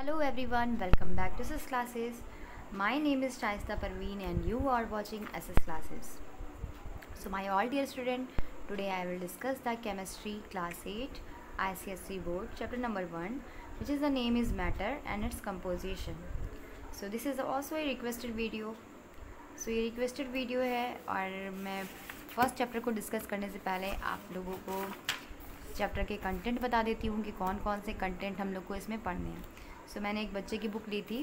Hello everyone, welcome back to SS Classes. My name is Shaista Parveen and you are watching SS Classes. So my all dear student, today I will discuss the chemistry class 8 ICSE board chapter number 1, which is the name is matter and its composition. So this is also a requested video. So ये requested video है और मैं first chapter को discuss करने से पहले आप लोगों को चैप्टर के कंटेंट बता देती हूँ कि कौन कौन से कंटेंट हम लोग को इसमें पढ़ने हैं। सो मैंने एक बच्चे की बुक ली थी,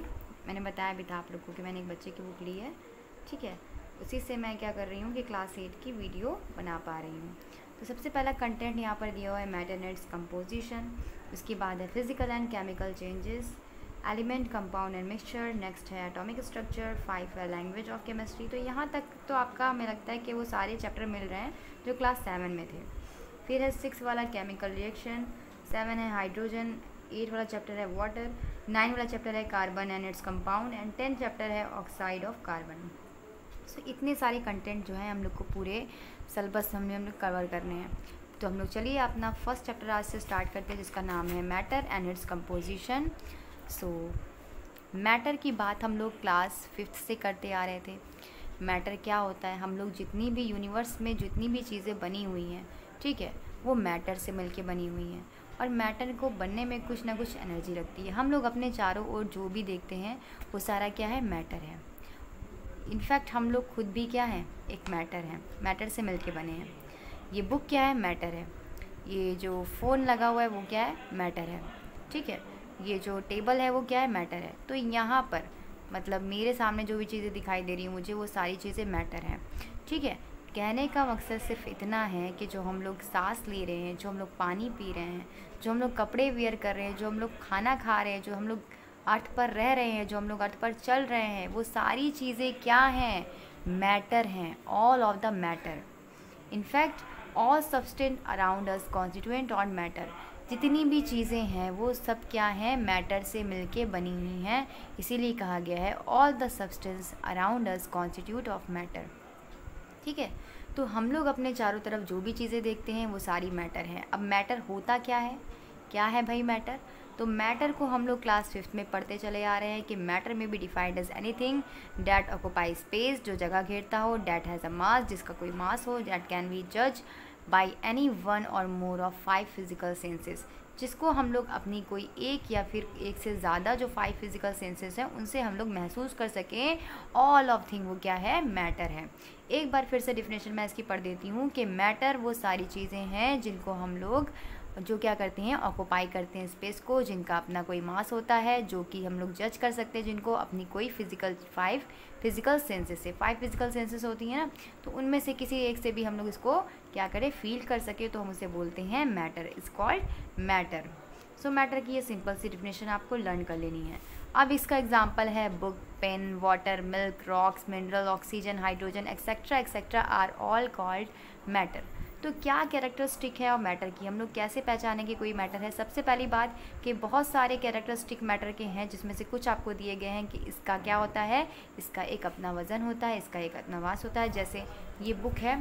मैंने बताया भी था आप लोग को कि मैंने एक बच्चे की बुक ली है, ठीक है। उसी से मैं क्या कर रही हूँ कि क्लास 8 की वीडियो बना पा रही हूँ। तो सबसे पहला कंटेंट यहाँ पर दिया हुआ है मैटर एंड इट्स कंपोजिशन, उसके बाद है physical and chemical changes, element compound and mixture, next है एटॉमिक स्ट्रक्चर, 5 है लैंग्वेज ऑफ केमिस्ट्री। तो यहाँ तक तो आपका हमें लगता है कि वो सारे चैप्टर मिल रहे हैं जो क्लास 7 में थे। फिर है 6 वाला केमिकल रिएक्शन, 7 है हाइड्रोजन, 8 वाला चैप्टर है वाटर, 9 वाला चैप्टर है carbon and its compound and 10 chapter है ऑक्साइड ऑफ कार्बन। सो इतने सारे कंटेंट जो है हम लोग को पूरे सिलेबस हम लोग कवर करने हैं। तो हम लोग चलिए अपना फर्स्ट चैप्टर आज से स्टार्ट करते हैं, जिसका नाम है matter and its composition. So matter की बात हम लोग क्लास 5th से करते आ रहे थे। मैटर क्या होता है, हम लोग जितनी भी यूनिवर्स में जितनी भी चीज़ें बनी हुई हैं, ठीक है, वो मैटर से मिलके बनी हुई हैं और मैटर को बनने में कुछ ना कुछ एनर्जी लगती है। हम लोग अपने चारों ओर जो भी देखते हैं वो सारा क्या है, मैटर है। इनफैक्ट हम लोग खुद भी क्या है, एक मैटर है, मैटर से मिलके बने हैं। ये बुक क्या है, मैटर है। ये जो फ़ोन लगा हुआ है वो क्या है, मैटर है, ठीक है। ये जो टेबल है वो क्या है, मैटर है। तो यहाँ पर मतलब मेरे सामने जो भी चीज़ें दिखाई दे रही हैं मुझे, वो सारी चीज़ें मैटर हैं, ठीक है। कहने का मकसद सिर्फ इतना है कि जो हम लोग सांस ले रहे हैं, जो हम लोग पानी पी रहे हैं, जो हम लोग कपड़े वेयर कर रहे हैं, जो हम लोग खाना खा रहे हैं, जो हम लोग अर्थ पर रह रहे हैं, जो हम लोग अर्थ पर चल रहे हैं, वो सारी चीज़ें क्या हैं, मैटर हैं। All of the matter, in fact all substance around us constituent on matter. जितनी भी चीज़ें हैं वो सब क्या हैं, मैटर से मिलके बनी हुई हैं। इसीलिए कहा गया है all the substance around us constitute of matter, ठीक है। तो हम लोग अपने चारों तरफ जो भी चीज़ें देखते हैं वो सारी मैटर हैं। अब मैटर होता क्या है भाई मैटर? तो मैटर को हम लोग क्लास 5th में पढ़ते चले आ रहे हैं कि मैटर में be defined as anything that occupy space, जो जगह घेरता हो, डैट हैज़ अ मास, जिसका कोई मास हो, डैट कैन बी जज बाई एनी वन और मोर ऑफ 5 फिजिकल सेंसेस, जिसको हम लोग अपनी कोई एक या फिर एक से ज़्यादा जो 5 फिजिकल सेंसेस हैं उनसे हम लोग महसूस कर सकें। ऑल ऑफ थिंग वो क्या है, मैटर है। एक बार फिर से डिफिनेशन मैं इसकी पढ़ देती हूँ कि मैटर वो सारी चीज़ें हैं जिनको हम लोग जो क्या करते हैं, ऑक्यूपाई करते हैं स्पेस को, जिनका अपना कोई मास होता है, जो कि हम लोग जज कर सकते हैं, जिनको अपनी कोई 5 फिजिकल सेंसेस से 5 फिजिकल सेंसेस होती हैं ना, तो उनमें से किसी एक से भी हम लोग इसको क्या करें, फील कर सके, तो हम उसे बोलते हैं matter, is called matter. So matter की ये सिंपल सी डिफिनेशन आपको लर्न कर लेनी है। अब इसका एग्जाम्पल है book, pen, water, milk, rocks, mineral, oxygen, hydrogen etcetera etcetera are all called matter. तो क्या कैरेक्टरिस्टिक है और मैटर की, हम लोग कैसे पहचानें कि कोई मैटर है? सबसे पहली बात कि बहुत सारे कैरेक्टरिस्टिक मैटर के हैं, जिसमें से कुछ आपको दिए गए हैं कि इसका क्या होता है, इसका एक अपना वज़न होता है, इसका एक अपना मास होता है। जैसे ये बुक है,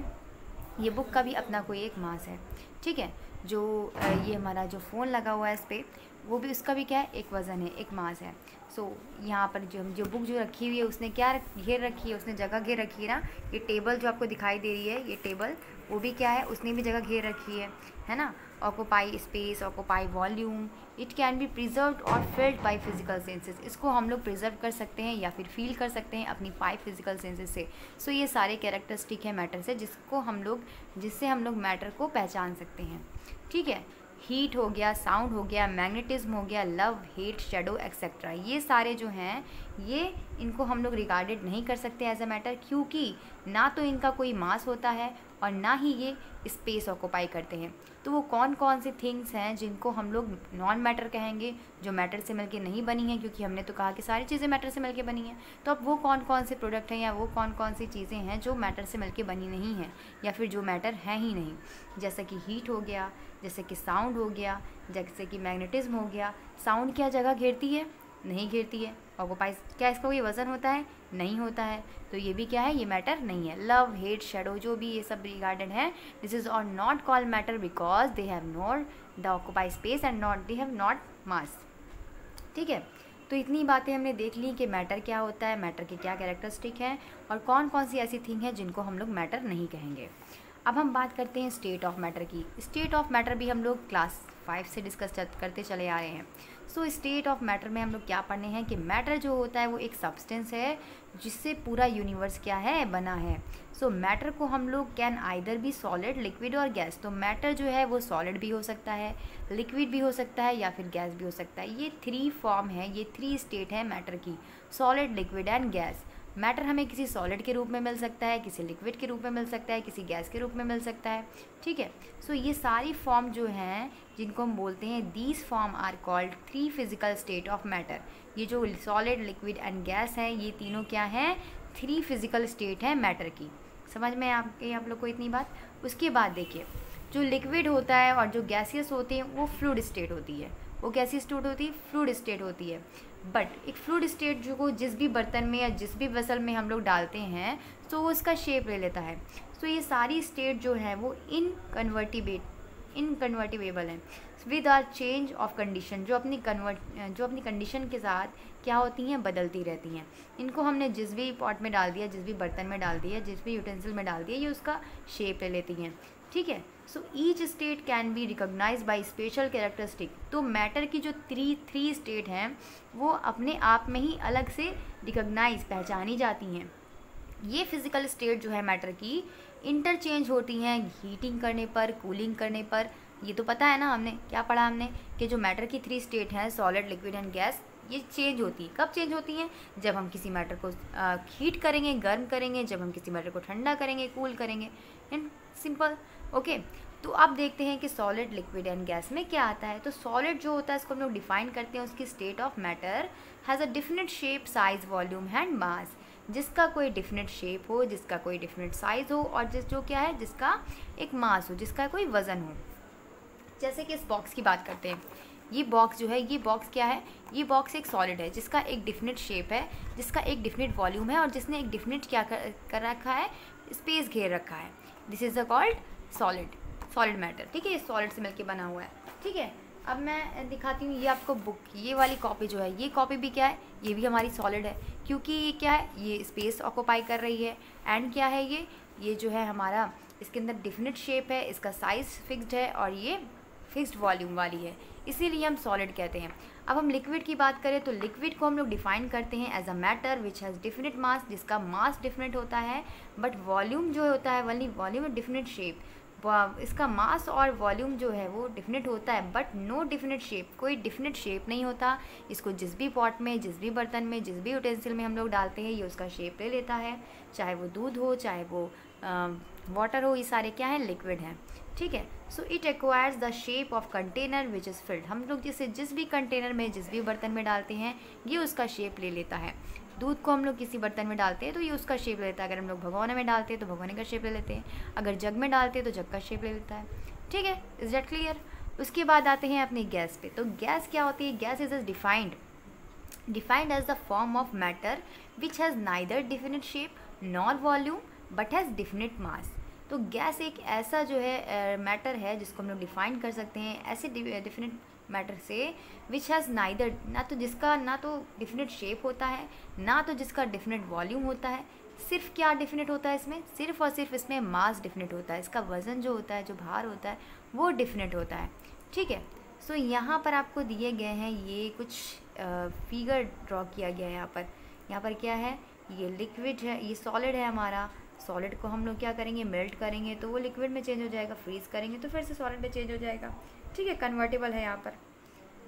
ये बुक का भी अपना कोई एक मास है, ठीक है। जो ये हमारा जो फ़ोन लगा हुआ है इस पर, वो भी उसका भी क्या है, एक वज़न है, एक मास है। सो यहाँ पर जो बुक जो रखी हुई है उसने क्या घेर रखी है, उसने जगह घेर रखी है ना। ये टेबल जो आपको दिखाई दे रही है, ये टेबल वो भी क्या है, उसने भी जगह घेर रखी है ना। Occupy space, occupy volume, it can be preserved और फिल्ड बाय फिजिकल सेंसेस। इसको हम लोग प्रिजर्व कर सकते हैं या फिर फील कर सकते हैं अपनी 5 फिजिकल सेंसेस से। सो ये सारे कैरेक्टरिस्टिक है मैटर से, जिससे हम लोग मैटर को पहचान सकते हैं, ठीक है। हीट हो गया, साउंड हो गया, मैग्नेटिज्म हो गया, लव, हेट, शेडो एक्सेट्रा, ये सारे जो हैं ये इनको हम लोग रिगार्डेड नहीं कर सकते एज अ मैटर, क्योंकि ना तो इनका कोई मास होता है और ना ही ये स्पेस ऑक्यूपाई करते हैं। तो वो कौन कौन सी थिंग्स हैं जिनको हम लोग नॉन मैटर कहेंगे, जो मैटर से मिलके नहीं बनी हैं, क्योंकि हमने तो कहा कि सारी चीज़ें मैटर से मिलके बनी हैं। तो अब वो कौन कौन से प्रोडक्ट हैं या वो कौन कौन सी चीज़ें हैं जो मैटर से मिलके बनी नहीं हैं या फिर जो मैटर हैं ही नहीं? जैसे कि हीट हो गया, जैसे कि साउंड हो गया, जैसे कि मैग्नेटिज्म हो गया। साउंड क्या जगह घेरती है? नहीं घेरती है। ऑक्यूपाई, क्या इसका कोई वज़न होता है? नहीं होता है। तो ये भी क्या है, ये मैटर नहीं है। लव, हेट, शेडो, जो भी ये सब रिगार्डेड है, this is all not called matter because they have not the occupy space and not they have not मास, ठीक है। तो इतनी बातें हमने देख ली कि मैटर क्या होता है, मैटर के क्या कैरेक्टरिस्टिक हैं और कौन कौन सी ऐसी थिंग है जिनको हम लोग मैटर नहीं कहेंगे। अब हम बात करते हैं स्टेट ऑफ मैटर की। स्टेट ऑफ मैटर भी हम लोग क्लास 5 से डिस्कस करते चले आ रहे हैं। सो स्टेट ऑफ मैटर में हम लोग क्या पढ़ने हैं कि मैटर जो होता है वो एक सब्सटेंस है जिससे पूरा यूनिवर्स क्या है, बना है। सो मैटर को हम लोग कैन आइदर भी सॉलिड, लिक्विड और गैस। तो मैटर जो है वो सॉलिड भी हो सकता है, लिक्विड भी हो सकता है या फिर गैस भी हो सकता है। ये 3 फॉर्म है, ये 3 स्टेट है मैटर की, solid, liquid and gas. Matter हमें किसी सॉलिड के रूप में मिल सकता है, किसी लिक्विड के रूप में मिल सकता है, किसी गैस के रूप में मिल सकता है, ठीक है। सो ये सारी फॉर्म जो हैं जिनको हम बोलते हैं these form are called 3 physical state of matter. ये जो सॉलिड, लिक्विड एंड गैस है ये तीनों क्या हैं, 3 फिजिकल स्टेट हैं मैटर की। समझ में आप लोग को इतनी बात। उसके बाद देखिए जो लिक्विड होता है और जो गैसियस होते हैं वो फ्लूइड स्टेट होती है। वो कैसी स्टेट होती है, फ्लूइड स्टेट होती है। बट एक फ्लूइड स्टेट जो को जिस भी बर्तन में या जिस भी वेसल में हम लोग डालते हैं तो वो उसका शेप ले लेता है। सो ये सारी स्टेट जो है वो इनकन्वर्टिबल है with or change of condition, जो अपनी कंडीशन के साथ क्या होती हैं, बदलती रहती हैं। इनको हमने जिस भी पॉट में डाल दिया, जिस भी बर्तन में डाल दिया, जिस भी यूटेंसिल में डाल दिया, ये उसका शेप ले लेती हैं, ठीक है। So each state can be recognise by special characteristic. तो मैटर की जो थ्री स्टेट हैं वो अपने आप में ही अलग से रिकॉग्नाइज, पहचानी जाती हैं। ये फिजिकल स्टेट जो है मैटर की इंटरचेंज होती हैं हीटिंग करने पर, कूलिंग करने पर। ये तो पता है ना, हमने क्या पढ़ा हमने कि जो मैटर की 3 स्टेट हैं सॉलिड, लिक्विड एंड गैस, ये चेंज होती है। कब चेंज होती हैं, जब हम किसी मैटर को हीट करेंगे, गर्म करेंगे, जब हम किसी मैटर को ठंडा करेंगे, कूल करेंगे, एंड सिंपल, ओके। तो अब देखते हैं कि सॉलिड, लिक्विड एंड गैस में क्या आता है। तो सॉलिड जो होता है इसको हम लोग डिफाइन करते हैं, उसकी state of matter has a definite shape, size, volume and mass. जिसका कोई डिफिनिट शेप हो, जिसका कोई डिफिनिट साइज हो और जो क्या है, जिसका एक मास हो, जिसका कोई वज़न हो। जैसे कि इस बॉक्स की बात करते हैं, ये बॉक्स जो है, ये बॉक्स क्या है, ये बॉक्स एक सॉलिड है जिसका एक डिफिनिट शेप है, जिसका एक डिफिनिट वॉल्यूम है और जिसने एक डिफिनिट क्या कर रखा है, स्पेस घेर रखा है। This is a called solid matter, ठीक है। ये सॉलिड से मिलकर बना हुआ है, ठीक है। अब मैं दिखाती हूँ ये आपको बुक, ये वाली कॉपी जो है, ये कॉपी भी क्या है, ये भी हमारी सॉलिड है, क्योंकि ये क्या है, ये स्पेस ऑक्यूपाई कर रही है। एंड क्या है, ये जो है हमारा, इसके अंदर डिफिनिट शेप है, इसका साइज़ फिक्स्ड है और ये फिक्स्ड वॉल्यूम वाली है, इसीलिए हम सॉलिड कहते हैं। अब हम लिक्विड की बात करें तो लिक्विड को हम लोग डिफाइन करते हैं as a matter which has definite mass, जिसका मास डिफिनिट होता है, बट वॉल्यूम जो होता है, वॉल्यूम डिफिनिट शेप। इसका मास और वॉल्यूम जो है वो डिफिनिट होता है, बट नो डिफिनिट शेप, कोई डिफिनिट शेप नहीं होता। इसको जिस भी पॉट में, जिस भी बर्तन में, जिस भी यूटेंसिल में हम लोग डालते हैं, ये उसका शेप ले लेता है, चाहे वो दूध हो, चाहे वो वाटर हो, ये सारे क्या हैं, लिक्विड हैं, ठीक है। So it acquires the shape of container which is filled. हम लोग जिस भी कंटेनर में, जिस भी बर्तन में डालते हैं, ये उसका शेप ले लेता है। दूध को हम लोग किसी बर्तन में डालते हैं तो ये उसका शेप ले लेता है। अगर हम लोग भगोने में डालते हैं तो भगोने का शेप ले लेते हैं, अगर जग में डालते हैं तो जग का शेप ले लेता है, ठीक है। Is that clear. उसके बाद आते हैं अपनी गैस पे। तो गैस क्या होती है, gas is defined as the form of matter which has neither definite shape nor volume but has definite mass. तो गैस एक ऐसा जो है मैटर है जिसको हम लोग डिफाइन कर सकते हैं ऐसे डिफिनिट मैटर से विच हैज़ नाइदर, ना तो डिफिनिट शेप होता है, ना तो जिसका डिफिनिट वॉल्यूम होता है। सिर्फ क्या डिफिनिट होता है इसमें, सिर्फ और सिर्फ इसमें मास डिफिनिट होता है, इसका वज़न जो होता है, जो भार होता है, वो डिफिनिट होता है, ठीक है। सो यहाँ पर आपको दिए गए हैं ये कुछ फिगर ड्रॉ किया गया है। यहाँ पर क्या है, ये लिक्विड है, ये सॉलिड है हमारा। सॉलिड को हम लोग क्या करेंगे, मेल्ट करेंगे तो वो लिक्विड में चेंज हो जाएगा, फ्रीज़ करेंगे तो फिर से सॉलिड में चेंज हो जाएगा, ठीक है, कन्वर्टेबल है। यहाँ पर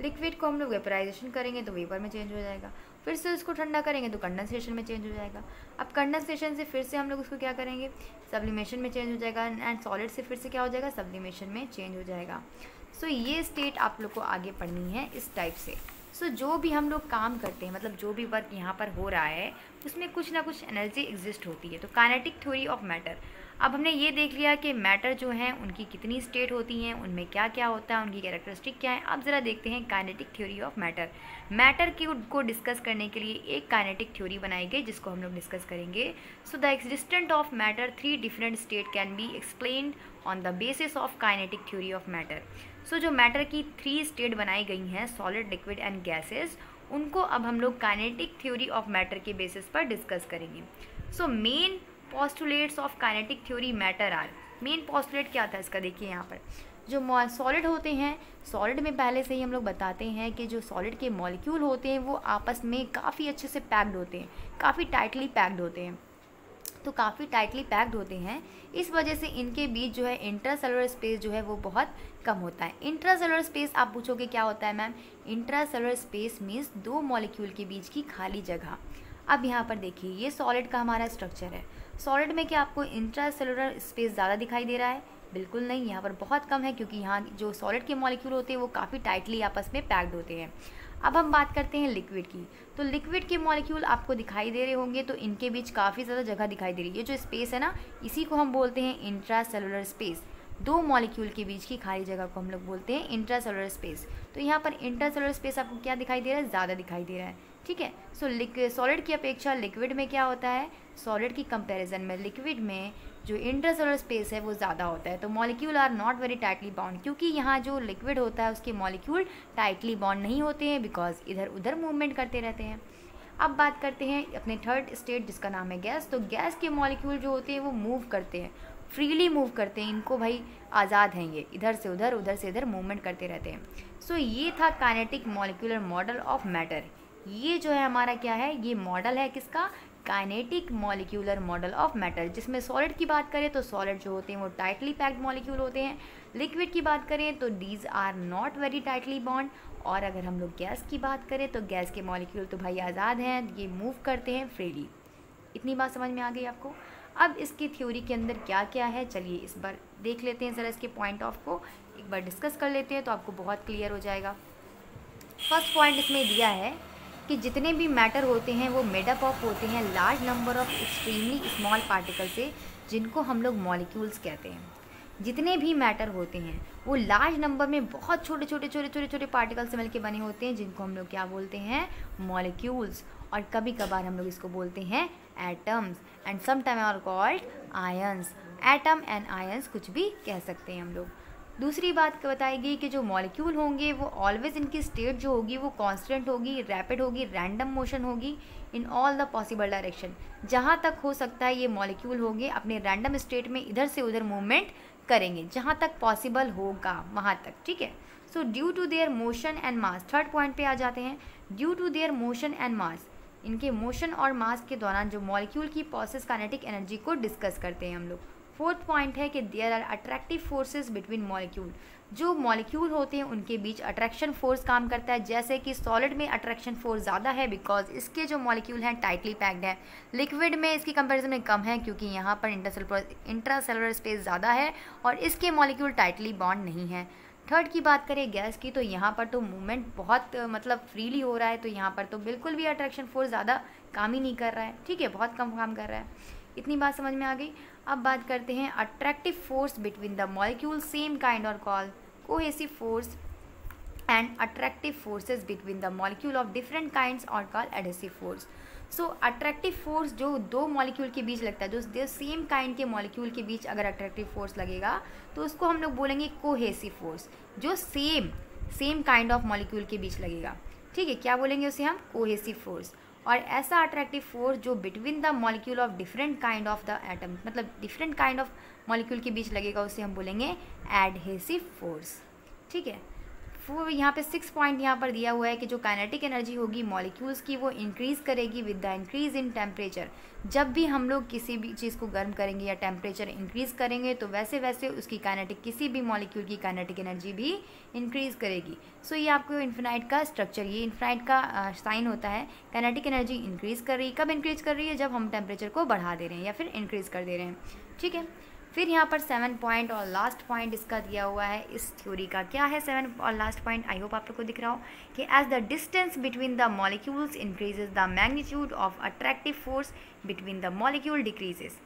लिक्विड को हम लोग वेपराइजेशन करेंगे तो वेपर में चेंज हो जाएगा, फिर से उसको ठंडा करेंगे तो कंडेंसेशन में चेंज हो जाएगा। अब कंडेंसेशन से फिर से हम लोग उसको क्या करेंगे, सब्लिमेशन में चेंज हो जाएगा, एंड सॉलिड से फिर से क्या हो जाएगा, सब्लिमेशन में चेंज हो जाएगा। सो ये स्टेट आप लोग को आगे पढ़नी है इस टाइप से। सो जो भी हम लोग काम करते हैं, मतलब जो भी वर्क यहाँ पर हो रहा है, उसमें कुछ ना कुछ एनर्जी एग्जिस्ट होती है। तो काइनेटिक थ्योरी ऑफ मैटर, अब हमने ये देख लिया कि मैटर जो हैं उनकी कितनी स्टेट होती हैं, उनमें क्या क्या होता है, उनकी कैरेक्टरिस्टिक क्या है। अब ज़रा देखते हैं kinetic theory of matter. Matter को डिस्कस करने के लिए एक काइनेटिक थ्योरी बनाई गई जिसको हम लोग डिस्कस करेंगे। So the existent of matter 3 different state can be explained on the basis of kinetic theory of matter. So जो मैटर की 3 स्टेट बनाई गई हैं, सॉलिड, लिक्विड एंड गैसेस, उनको अब हम लोग काइनेटिक थ्योरी ऑफ मैटर के बेसिस पर डिस्कस करेंगे। So main postulates of kinetic theory matter are, main postulate क्या था इसका, देखिए यहाँ पर जो सॉलिड होते हैं, सॉलिड में पहले से ही हम लोग बताते हैं कि जो सॉलिड के मॉलिक्यूल होते हैं वो आपस में काफ़ी अच्छे से पैक्ड होते हैं, काफ़ी टाइटली पैक्ड होते हैं। तो काफ़ी टाइटली पैक्ड होते हैं, इस वजह से इनके बीच जो है इंट्रासेलुलर स्पेस जो है वो बहुत कम होता है। इंट्रासेलुलर स्पेस आप पूछोगे क्या होता है मैम, इंट्रासेलुलर स्पेस मीन्स दो मॉलिक्यूल के बीच की खाली जगह। अब यहाँ पर देखिए ये सॉलिड का हमारा स्ट्रक्चर है, सॉलिड में क्या आपको इंट्रासेलुलर स्पेस ज़्यादा दिखाई दे रहा है? बिल्कुल नहीं, यहाँ पर बहुत कम है, क्योंकि यहाँ जो सॉलिड के मॉलिक्यूल होते हैं वो काफ़ी टाइटली आपस में पैक्ड होते हैं। अब हम बात करते हैं लिक्विड की, तो लिक्विड के मॉलिक्यूल आपको दिखाई दे रहे होंगे, तो इनके बीच काफ़ी ज़्यादा जगह दिखाई दे रही है। ये जो स्पेस है ना, इसी को हम बोलते हैं इंट्रासेलुलर स्पेस। दो मॉलिक्यूल के बीच की खाली जगह को हम लोग बोलते हैं इंट्रासेलुलर स्पेस। तो यहाँ पर इंट्रासेलुलर स्पेस आपको क्या दिखाई दे रहा है? ज़्यादा दिखाई दे रहा है, ठीक है। सो सॉलिड की अपेक्षा लिक्विड में क्या होता है, सॉलिड की कंपैरिजन में लिक्विड में जो इंट्रासेलुलर स्पेस है वो ज़्यादा होता है। तो molecule are not very tightly bound, क्योंकि यहाँ जो लिक्विड होता है उसके मॉलिक्यूल टाइटली बाउंड नहीं होते हैं, बिकॉज इधर उधर मूवमेंट करते रहते हैं। अब बात करते हैं अपने थर्ड स्टेट जिसका नाम है गैस। तो गैस के मॉलिक्यूल जो होते हैं वो मूव करते हैं, फ्रीली मूव करते हैं, इनको भाई आज़ाद हैं, ये इधर से उधर मूवमेंट करते रहते हैं। सो ये था kinetic molecular model of matter. ये जो है हमारा क्या है, ये मॉडल है किसका, kinetic molecular model of matter, जिसमें सॉलिड की बात करें तो सॉलिड जो होते हैं वो टाइटली पैक्ड मॉलिक्यूल होते हैं। लिक्विड की बात करें तो these are not very tightly bond. और अगर हम लोग गैस की बात करें तो गैस के मॉलिक्यूल तो भाई आज़ाद हैं, ये मूव करते हैं फ्रीली। इतनी बात समझ में आ गई आपको। अब इसकी थ्योरी के अंदर क्या क्या है, चलिए इस बार देख लेते हैं, ज़रा इसके पॉइंट ऑफ को एक बार डिस्कस कर लेते हैं तो आपको बहुत क्लियर हो जाएगा। फर्स्ट पॉइंट इसमें दिया है कि जितने भी मैटर होते हैं वो मेडअप ऑफ होते हैं large number of extremely small particle से, जिनको हम लोग मॉलिक्यूल्स कहते हैं। जितने भी मैटर होते हैं वो लार्ज नंबर में बहुत छोटे छोटे पार्टिकल से मिलकर बने होते हैं, जिनको हम लोग क्या बोलते हैं, मॉलिक्यूल्स। और कभी कभार हम लोग इसको बोलते हैं atoms, and sometime are called ions. Atom and ions कुछ भी कह सकते हैं हम लोग। दूसरी बात बताएगी कि जो मॉलिक्यूल होंगे वो ऑलवेज इनकी स्टेट जो होगी वो कांस्टेंट होगी, रैपिड होगी, रैंडम मोशन होगी in all the possible direction. जहाँ तक हो सकता है ये मॉलिक्यूल होंगे अपने रैंडम स्टेट में इधर से उधर मूवमेंट करेंगे, जहाँ तक पॉसिबल होगा वहाँ तक, ठीक है। So due to their motion and mass, third point पे आ जाते हैं। Due to their motion and mass, इनके मोशन और मास के दौरान जो मॉलिक्यूल की प्रोसेस काइनेटिक एनर्जी को डिस्कस करते हैं हम लोग। फोर्थ पॉइंट है कि there are attractive forces between molecule. जो मॉलिक्यूल होते हैं उनके बीच अट्रैक्शन फोर्स काम करता है, जैसे कि सॉलिड में अट्रैक्शन फोर्स ज़्यादा है बिकॉज इसके जो मॉलिक्यूल हैं टाइटली पैक्ड है। लिक्विड में इसकी कंपैरिजन में कम है, क्योंकि यहाँ पर इंट्रासेलुलर स्पेस ज़्यादा है और इसके मॉलिक्यूल टाइटली बॉन्ड नहीं है। थर्ड की बात करें गैस की, तो यहाँ पर तो मूवमेंट बहुत मतलब फ्रीली हो रहा है, तो यहाँ पर तो बिल्कुल भी अट्रैक्शन फोर्स ज़्यादा काम ही नहीं कर रहा है, ठीक है, बहुत कम काम कर रहा है। इतनी बात समझ में आ गई। अब बात करते हैं attractive force between the molecule same kind are called cohesive force, and attractive forces between the molecule of different kinds are called adhesive force. So attractive force जो दो मॉलिक्यूल के बीच लगता है, जो सेम काइंड के मॉलिक्यूल के बीच अगर attractive force लगेगा तो उसको हम लोग बोलेंगे कोहेसिव फोर्स, जो सेम काइंड ऑफ मॉलिक्यूल के बीच लगेगा, ठीक है, क्या बोलेंगे उसे हम, कोहेसिव फोर्स। और ऐसा अट्रैक्टिव फोर्स जो between the molecule of different kind of the atom, मतलब डिफरेंट काइंड ऑफ मॉलिक्यूल के बीच लगेगा, उसे हम बोलेंगे एडहेसिव फोर्स, ठीक है। वो यहाँ पे 6 पॉइंट यहाँ पर दिया हुआ है कि जो काइनेटिक एनर्जी होगी मॉलिक्यूल्स की वो इंक्रीज़ करेगी with the increase in temperature. जब भी हम लोग किसी भी चीज़ को गर्म करेंगे या टेम्परेचर इंक्रीज़ करेंगे तो वैसे वैसे उसकी काइनेटिक, किसी भी मॉलिक्यूल की काइनेटिक एनर्जी भी इंक्रीज़ करेगी। सो ये आपको इन्फिनाइट का स्ट्रक्चर, ये इन्फिनाइट का साइन होता है। काइनेटिक एनर्जी इंक्रीज़ कर रही है, कब इंक्रीज़ कर रही है, जब हम टेम्परेचर को बढ़ा दे रहे हैं या फिर इंक्रीज़ कर दे रहे हैं, ठीक है। फिर यहाँ पर 7 पॉइंट और लास्ट पॉइंट इसका दिया हुआ है इस थ्योरी का। क्या है 7 और लास्ट पॉइंट, आई होप आप लोग को दिख रहा हो कि as the distance between the molecules increases the magnitude of attractive force between the molecule decreases.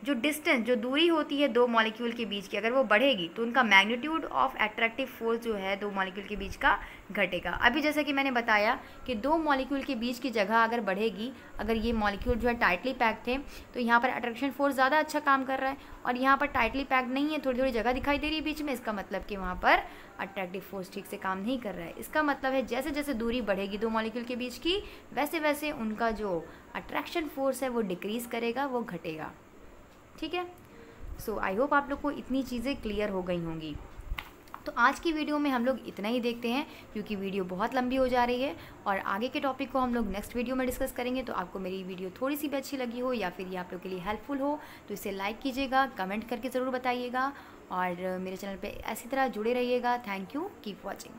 जो डिस्टेंस, जो दूरी होती है दो मॉलिक्यूल के बीच की, अगर वो बढ़ेगी तो उनका मैग्नीट्यूड ऑफ अट्रैक्टिव फोर्स जो है दो मॉलिक्यूल के बीच का घटेगा। अभी जैसे कि मैंने बताया कि दो मॉलिक्यूल के बीच की जगह अगर बढ़ेगी, अगर ये मॉलिक्यूल जो है टाइटली पैक्ड थे तो यहाँ पर अट्रैक्शन फोर्स ज़्यादा अच्छा काम कर रहा है, और यहाँ पर टाइटली पैक्ड नहीं है, थोड़ी थोड़ी जगह दिखाई दे रही है बीच में, इसका मतलब कि वहाँ पर अट्रैक्टिव फोर्स ठीक से काम नहीं कर रहा है। इसका मतलब है जैसे जैसे दूरी बढ़ेगी दो मॉलिक्यूल के बीच की, वैसे वैसे उनका जो अट्रैक्शन फोर्स है वो डिक्रीज़ करेगा, वो घटेगा। ठीक है। सो आई होप आप लोग को इतनी चीज़ें क्लियर हो गई होंगी। तो आज की वीडियो में हम लोग इतना ही देखते हैं, क्योंकि वीडियो बहुत लंबी हो जा रही है और आगे के टॉपिक को हम लोग नेक्स्ट वीडियो में डिस्कस करेंगे। तो आपको मेरी वीडियो थोड़ी सी भी अच्छी लगी हो या फिर ये आप लोग के लिए हेल्पफुल हो तो इसे लाइक कीजिएगा, कमेंट करके ज़रूर बताइएगा और मेरे चैनल पे ऐसी तरह जुड़े रहिएगा। Thank you, keep watching.